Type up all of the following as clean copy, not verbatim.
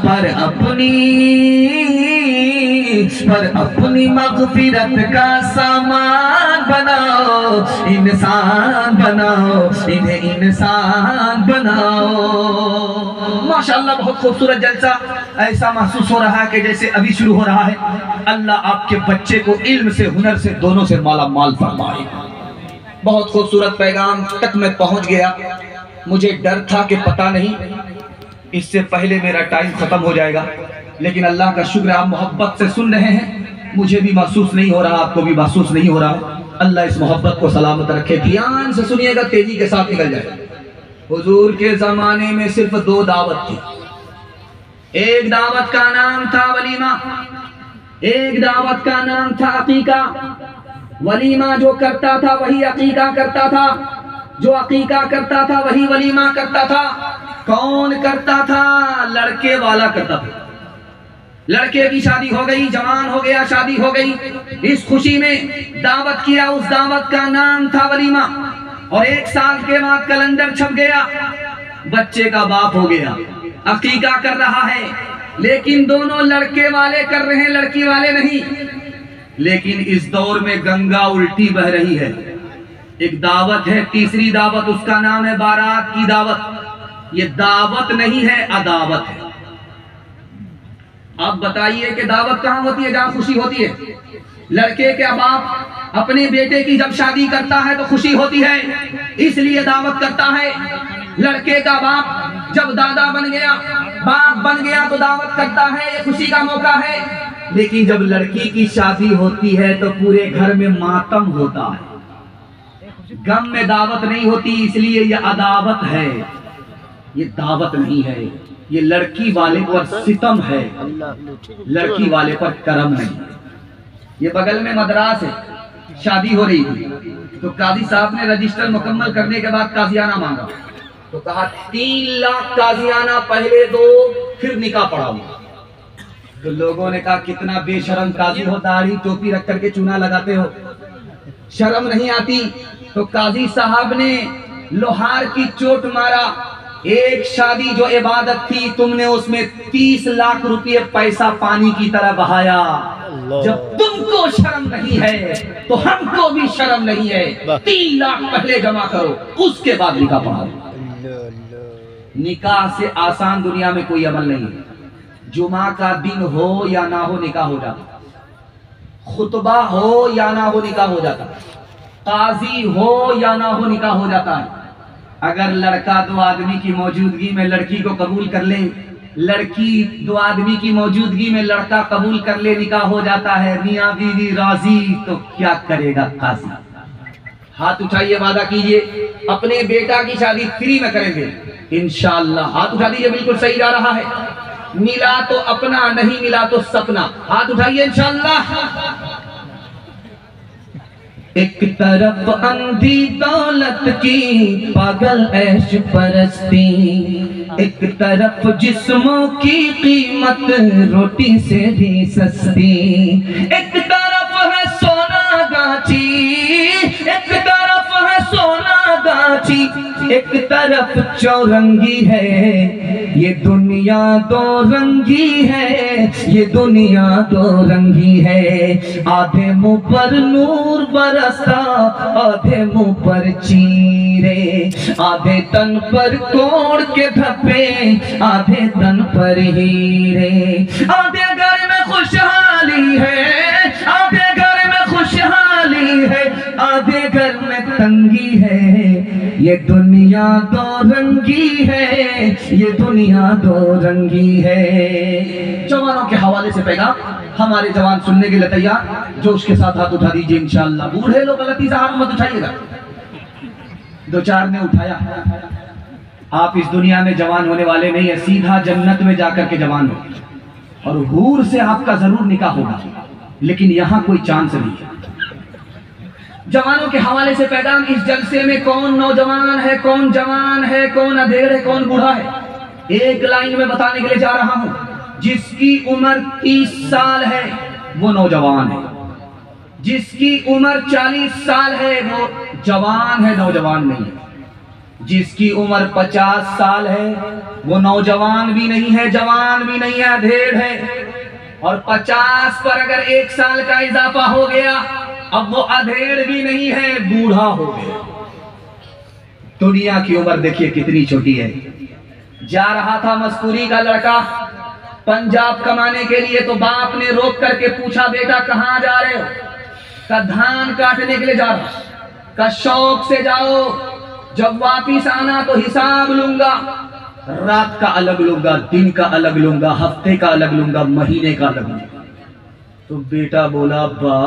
पर अपनी मग़फ़िरत का सामान बनाओ, इंसान बनाओ, इन्हें इंसान बनाओ। माशाअल्लाह बहुत खूबसूरत जलसा। ऐसा महसूस हो रहा है कि जैसे अभी शुरू हो रहा है। अल्लाह आपके बच्चे को इल्म से, हुनर से, दोनों से माला माल फरमाए। बहुत खूबसूरत पैगाम तक मैं पहुंच गया। मुझे डर था कि पता नहीं इससे पहले मेरा टाइम खत्म हो जाएगा, लेकिन अल्लाह का शुक्र आप मोहब्बत से सुन रहे हैं। मुझे भी महसूस नहीं हो रहा, आपको भी महसूस नहीं हो रहा। अल्लाह इस मोहब्बत को सलामत रखे। ध्यान से सुनिएगा, तेजी के साथ निकल जाए। हुजूर के जमाने में सिर्फ 2 दावत थी। एक दावत का नाम था वलीमा, एक दावत का नाम था अकीका। वलीमा जो करता था वही अकीका करता था, जो अकीका करता था वही वलीमा करता था। कौन करता था? लड़के वाला करता था। लड़के की शादी हो गई, जवान हो गया, शादी हो गई, इस खुशी में दावत किया। उस दावत का नाम था वलीमा। और 1 साल के बाद कैलेंडर छप गया, बच्चे का बाप हो गया, अकीका कर रहा है। लेकिन दोनों लड़के वाले कर रहे हैं, लड़की वाले नहीं। लेकिन इस दौर में गंगा उल्टी बह रही है। एक दावत है, तीसरी दावत, उसका नाम है बारात की दावत। ये दावत नहीं है, अदावत है। आप बताइए कि दावत कहां होती है? जहां खुशी होती है। लड़के के बाप अपने बेटे की जब शादी करता है तो खुशी होती है, इसलिए दावत करता है। लड़के का बाप जब दादा बन गया, बाप बन गया तो दावत करता है, ये खुशी का मौका है। लेकिन जब लड़की की शादी होती है तो पूरे घर में मातम होता है, गम में दावत नहीं होती, इसलिए यह अदावत है। ये दावत नहीं है, ये लड़की वाले पर सितम है, लड़की वाले पर करम नहीं। ये बगल में मद्रास है, शादी हो रही थी तो काजी साहब ने रजिस्टर मुकम्मल करने के बाद काजियाना मांगा। तो कहा 3 लाख काजियाना पहले दो, फिर निकाह पढ़ाओ। तो लोगों ने कहा कितना बेशरम काजी हो, दाढ़ी टोपी रख करके चूना लगाते हो, शर्म नहीं आती। तो काजी साहब ने लोहार की चोट मारा। एक शादी जो इबादत थी, तुमने उसमें 30 लाख रुपए पैसा पानी की तरह बहाया। जब तुमको शर्म नहीं है तो हमको भी शर्म नहीं है। 3 लाख पहले जमा करो, उसके बाद निकाह पढ़ाओ। निकाह से आसान दुनिया में कोई अमल नहीं है। जुमा का दिन हो या ना हो, निकाह हो जाता। खुतबा हो या ना हो, निकाह हो जाता। काजी हो या ना हो, निकाह हो जाता है। अगर लड़का 2 आदमी की मौजूदगी में लड़की को कबूल कर ले, लड़की 2 आदमी की मौजूदगी में लड़का कबूल कर ले, निकाह हो जाता है। मियां बीवी राजी, तो क्या करेगा काजी? हाथ उठाइए, वादा कीजिए अपने बेटा की शादी फ्री में करेंगे इंशाअल्लाह। हाथ उठा दीजिए, बिल्कुल सही जा रहा है। मिला तो अपना, नहीं मिला तो सपना। हाथ उठाइए इंशाअल्लाह। एक तरफ अंधी दौलत की पागल ऐश परस्ती, एक तरफ जिस्मों की कीमत रोटी से भी सस्ती। एक तरफ है सोना गाची, एक तरफ है सोना गाची, एक तरफ चौरंगी है। ये दुनिया 2 रंगी है, ये दुनिया 2 रंगी है। आधे मुंह पर नूर बरसा, आधे मुंह पर चीरे, आधे तन पर कोड़ के धब्बे, आधे तन पर हीरे। आधे घर में खुशहाली है, आधे घर में खुशहाली है, आधे घर में तंगी है। ये दुनिया 2 रंगी है, ये दुनिया 2 रंगी है। जवानों के हवाले से पैगाम, हमारे जवान सुनने के लिए तैयार। जोश के साथ हाथ उठा दीजिए इंशाअल्लाह। बूढ़े लोग गलती से हाथ मत उठाइएगा। 2-4 ने उठाया। आप इस दुनिया में जवान होने वाले नहीं है, सीधा जन्नत में जाकर के जवान हो। और हूर से आपका जरूर निकाह होगा, लेकिन यहाँ कोई चांस नहीं है। जवानों के हवाले से पैगाम, इस जलसे में कौन नौजवान है, कौन जवान है, कौन अधेड़ है, कौन बूढ़ा है, एक लाइन में बताने के लिए जा रहा हूं। जिसकी उम्र 30 साल है वो नौजवान है, जिसकी उम्र 40 साल है वो जवान है, नौजवान नहीं है। जिसकी उम्र 50 साल है वो नौजवान भी नहीं है, जवान भी नहीं है, अधेड़ है। और 50 पर अगर 1 साल का इजाफा हो गया, अब वो अधेड़ भी नहीं है, बूढ़ा हो गया। दुनिया की उम्र देखिए कितनी छोटी है। जा रहा था मस्कूरी का लड़का पंजाब कमाने के लिए, तो बाप ने रोक करके पूछा, बेटा कहाँ जा रहे हो? का धान काटने के लिए जा रहा। का शौक से जाओ, जब वापिस आना तो हिसाब लूंगा, रात का अलग लूंगा, दिन का अलग लूंगा, हफ्ते का अलग लूंगा, महीने का अलग लूंगा। तो बेटा बोला, बा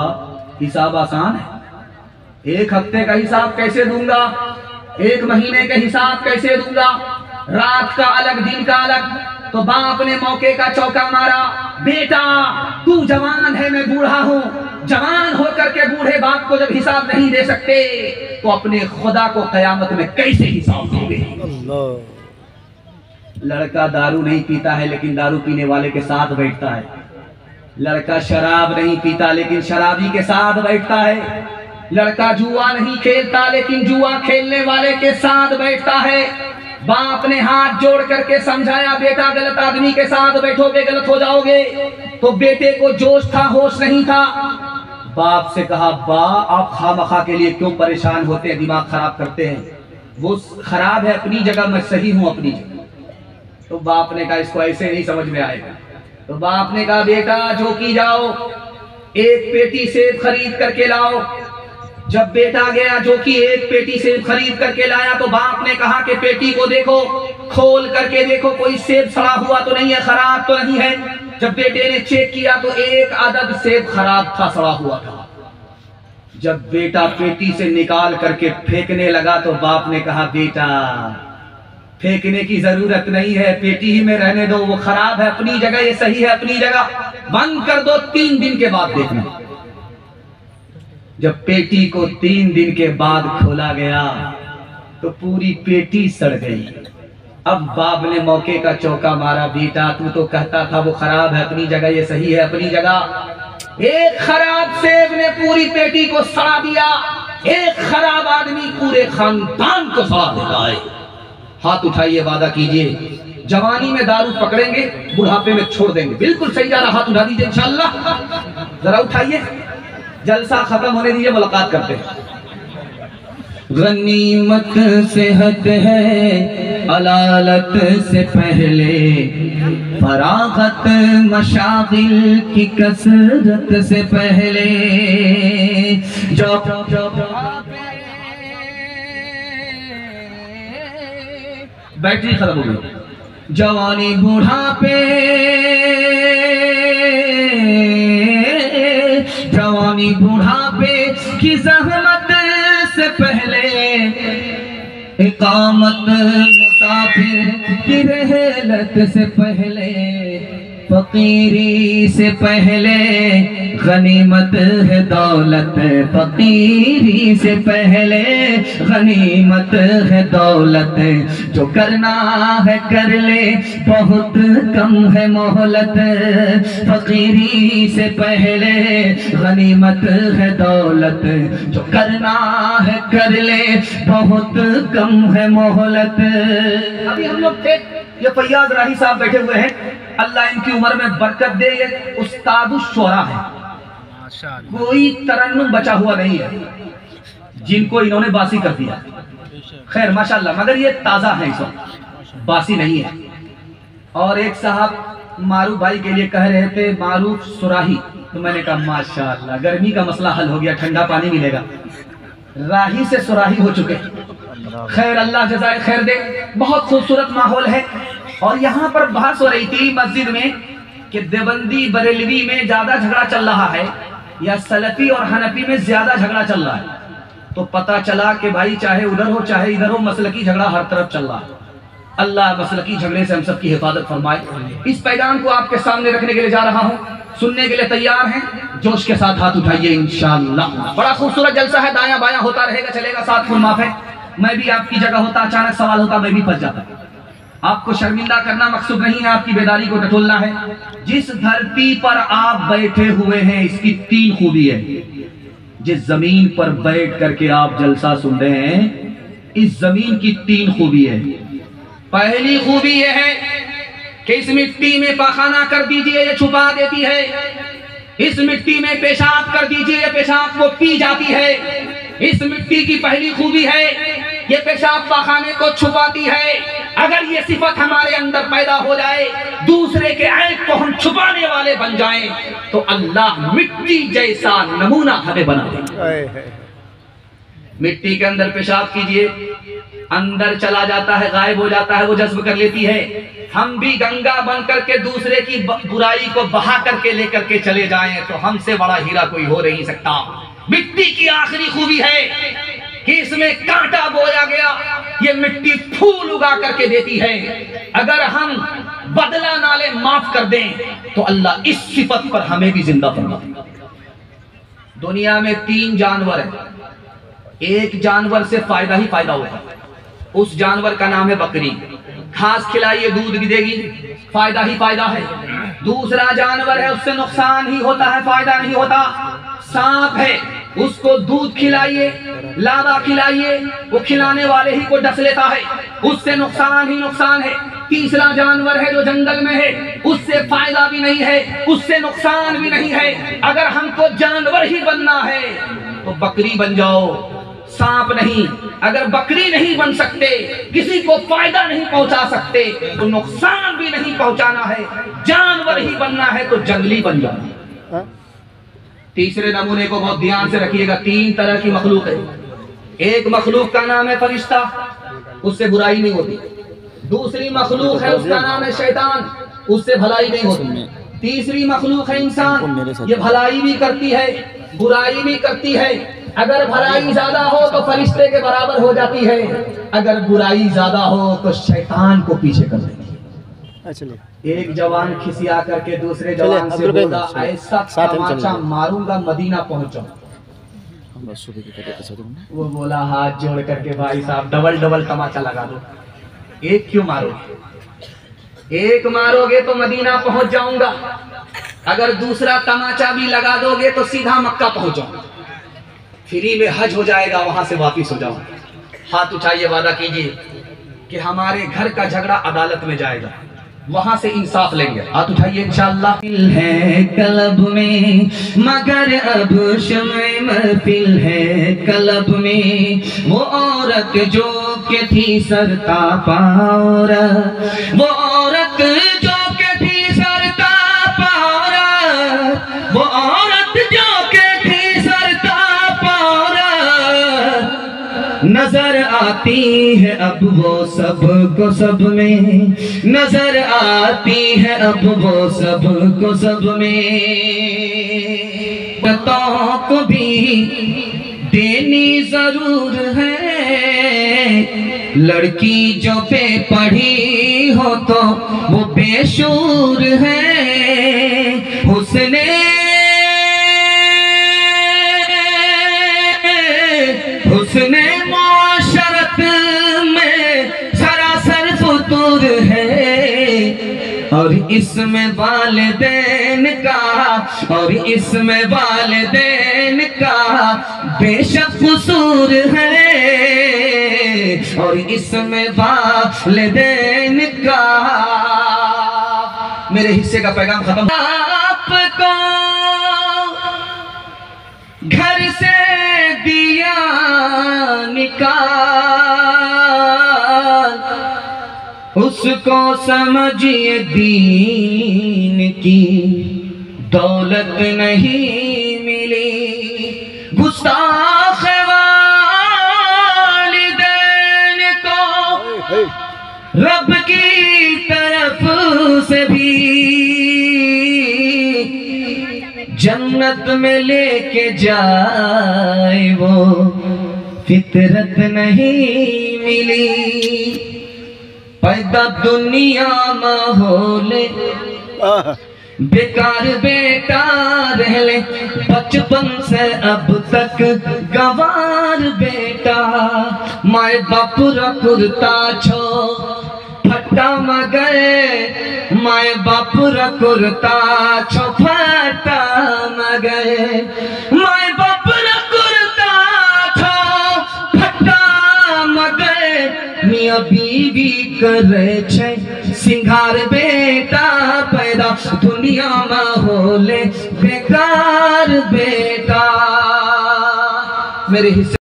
हिसाब आसान है, 1 हफ्ते का हिसाब कैसे दूंगा, 1 महीने का हिसाब कैसे दूंगा, रात का अलग, दिन का अलग। तो बाप ने मौके का चौका मारा, बेटा तू जवान है, मैं बूढ़ा हूं, जवान होकर के बूढ़े बाप को जब हिसाब नहीं दे सकते तो अपने खुदा को कयामत में कैसे हिसाब दोगे? लड़का दारू नहीं पीता है लेकिन दारू पीने वाले के साथ बैठता है। लड़का शराब नहीं पीता लेकिन शराबी के साथ बैठता है। लड़का जुआ नहीं खेलता लेकिन जुआ खेलने वाले के साथ बैठता है। बाप ने हाथ जोड़ करके समझाया, बेटा गलत आदमी के साथ बैठोगे गलत हो जाओगे। तो बेटे को जोश था, होश नहीं था। बाप से कहा, बा आप खामखा के लिए क्यों परेशान होते हैं, दिमाग खराब करते हैं? वो खराब है अपनी जगह, मैं सही हूं अपनी जगह। तो बाप ने कहा, इसको ऐसे नहीं समझ में आएगा। तो बाप ने कहा, बेटा जो की जाओ, 1 पेटी सेब खरीद करके लाओ। जब बेटा गया जो कि 1 पेटी सेब खरीद करके लाया, तो बाप ने कहा कि पेटी को देखो, खोल करके देखो, कोई सेब सड़ा हुआ तो नहीं है, खराब तो नहीं है। जब बेटे ने चेक किया तो 1 अदद सेब खराब था, सड़ा हुआ था। जब बेटा पेटी से निकाल करके फेंकने लगा तो बाप ने कहा, बेटा फेंकने की जरूरत नहीं है, पेटी ही में रहने दो, वो खराब है अपनी जगह, ये सही है अपनी जगह, बंद कर दो, 3 दिन के बाद देखना। जब पेटी को 3 दिन के बाद खोला गया तो पूरी पेटी सड़ गई। अब बाप ने मौके का चौका मारा, बेटा तू तो कहता था वो खराब है अपनी जगह, ये सही है अपनी जगह। 1 खराब सेब ने पूरी पेटी को सड़ा दिया। 1 खराब आदमी पूरे खानदान को सड़ा देता है। हाथ उठाइए, वादा कीजिए, जवानी में दारू पकड़ेंगे, बुढ़ापे में छोड़ देंगे। बिल्कुल सही जा रहा, हाथ उठा दीजिए इंशाअल्लाह। जरा उठाइए, जलसा खत्म होने दीजिए, मुलाकात करते हैं। गनीमत सेहत है अलालत से पहले, फरागत मशागिल की कसरत से पहले। बैटरी खत्म हो गई। जवानी बुढ़ापे, जवानी बुढ़ापे की जहमत से पहले, इकामत मुसाफिर की रहलत से पहले, फकीरी से पहले गनीमत है दौलत, फकीरी से पहले गनीमत है दौलत। जो करना है कर ले, बहुत कम है मोहलत, फकीरी से पहले गनीमत है दौलत। जो करना है कर ले, बहुत कम है मोहलत। अभी हम लोग थे, ये फैयाज राही साहब बैठे हुए हैं, अल्लाह इनकी उम्र में बरकत दे। ये उस्तादुश शोरा है, कोई तरन्नुम बचा हुआ नहीं है जिनको इन्होंने बासी कर दिया। खैर माशाल्लाह, मगर ये ताजा है, इस वक्त बासी नहीं है। और एक साहब मारूफ भाई के लिए कह रहे थे मारूफ सुराही, तो मैंने कहा माशाल्लाह गर्मी का मसला हल हो गया, ठंडा पानी मिलेगा। राही से सुराही हो चुके। खैर अल्लाह जज़ाए खैर दे। बहुत खूबसूरत माहौल है। और यहाँ पर बहस हो रही थी मस्जिद में कि देवबंदी बरेलवी में ज्यादा झगड़ा चल रहा है या सलफी और हनफी में ज्यादा झगड़ा चल रहा है। तो पता चला कि भाई चाहे उधर हो चाहे इधर हो, मसलकी झगड़ा हर तरफ चल रहा है। अल्लाह मसलकी झगड़े से हम सब की हिफाजत फरमाए। इस पैगाम को आपके सामने रखने के लिए जा रहा हूँ। सुनने के लिए तैयार हैं? जोश के साथ हाथ उठाइए इंशाअल्लाह। बड़ा खूबसूरत जलसा है, दायां बायां होता रहेगा, चलेगा, साथ फुल माफ है। मैं भी आपकी जगह होता, अचानक सवाल होता, मैं भी फंस जाता। आपको शर्मिंदा करना मकसूद नहीं है, आपकी बेदारी को टटोलना है। जिस धरती पर आप बैठे हुए हैं इसकी 3 खूबी है। जिस जमीन पर बैठ करके आप जलसा सुन रहे हैं इस जमीन की 3 खूबी है। पहली खूबी यह है कि इस मिट्टी में पखाना कर दीजिए, ये छुपा देती है। इस मिट्टी में पेशाब कर दीजिए, ये पेशाब को पी जाती है। इस मिट्टी की पहली खूबी है, ये पेशाब पखाने को छुपाती है। अगर ये सिफत हमारे अंदर पैदा हो जाए, दूसरे के ऐब को हम छुपाने वाले बन जाएं, तो अल्लाह मिट्टी जैसा नमूना हमें बना देगा। मिट्टी के अंदर पेशाब कीजिए, अंदर चला जाता है, गायब हो जाता है, वो जज्ब कर लेती है। हम भी गंगा बन करके दूसरे की बुराई को बहा करके लेकर के चले जाएं, तो हमसे बड़ा हीरा कोई हो नहीं सकता। मिट्टी की आखिरी खूबी है कि इसमें कांटा बोया गया, ये मिट्टी फूल उगा करके देती है। अगर हम बदला ना ले, माफ कर दें, तो अल्लाह इस सिफत पर हमें भी जिंदा फरमा देगा। दुनिया में 3 जानवर है, एक जानवर से फायदा ही फायदा होता है, उस जानवर का नाम है बकरी। घास खिलाइए, दूध भी देगी, फायदा ही फायदा है। दूसरा जानवर है, उससे नुकसान ही होता है, फायदा नहीं होता। सांप है, उसको दूध खिलाइए, लावा खिलाइए, वो खिलाने वाले ही को डस लेता है, उससे नुकसान ही नुकसान है। तीसरा जानवर है जो जंगल में है, उससे फायदा भी नहीं है, उससे नुकसान भी नहीं है। अगर हमको जानवर ही बनना है तो बकरी बन जाओ, सांप नहीं। अगर बकरी नहीं बन सकते, किसी को फायदा नहीं पहुंचा सकते, तो नुकसान भी नहीं पहुंचाना है, जानवर ही बनना है तो जंगली बन जाओ। तीसरे नमूने को बहुत ध्यान से रखिएगा। 3 तरह की मखलूक है। एक मखलूक का नाम है फरिश्ता, उससे बुराई नहीं होती। दूसरी मखलूक है, उसका नाम है शैतान, उससे भलाई नहीं होती। तीसरी मखलूक है इंसान, ये भलाई भी करती है, बुराई भी करती है। अगर भलाई ज्यादा हो तो फरिश्ते के बराबर हो जाती है, अगर बुराई ज्यादा हो तो शैतान को पीछे कर देती है। एक जवान खिसिया करके दूसरे जवान से बोला, ऐसा तमाचा मारूंगा मदीना पहुंचो। वो बोला हाथ जोड़ करके, भाई साहब डबल डबल तमाचा लगा दो। एक क्यों मारोगे? एक मारोगे तो मदीना पहुंच जाऊंगा, अगर दूसरा तमाचा भी लगा दोगे तो सीधा मक्का पहुंच जाऊंगा, फ्री में हज हो जाएगा, वहां से वापिस हो जाओ। हाथ उठाइए, वादा कीजिए कि हमारे घर का झगड़ा अदालत में जाएगा, वहां से इंसाफ लेंगे। हाथ उठाइए इंशाअल्लाह। है कलब में मगर अब शम्ए महफिल है कलब में, वो औरत जो के थी सरता पारा, वो औरत जो के थी सरता पारा, वो औरत जो के थी सरता पारा, नजर आती है अब वो सब को सब में, नजर आती है अब वो सब को सब में। तो को भी देनी जरूर है, लड़की जो बेपढ़ी हो तो वो बेशूर है। हुस्ने हुस्ने माशरत में सरासर फुतूर है, और इसमें वालिदैन का, और इसमें वालिदैन का बेशक कसूर है, और इसमें वालिदैन का। मेरे हिस्से का पैगाम खत्म। आपको घर से दिया निकाल, उसको समझिए दीन की दौलत नहीं मिली। गुस्ताख वालिदैन को रब की तरफ से भी जन्नत में लेके जाए, वो फितरत नहीं मिली। पैदा दुनिया माहौल बेकार बेटा रह ले, बचपन से अब तक गवार बेटा। माए बाप रा कुर्ता छो फटा मगर, माए बाप रा कुर्ता छो फटा मगर, माए बाप रा कुर्ता छो फटा मगर। बीवी करे छे सिंगार बेटा पैदा दुनिया में होले बेकार बेटा। मेरे हिस्से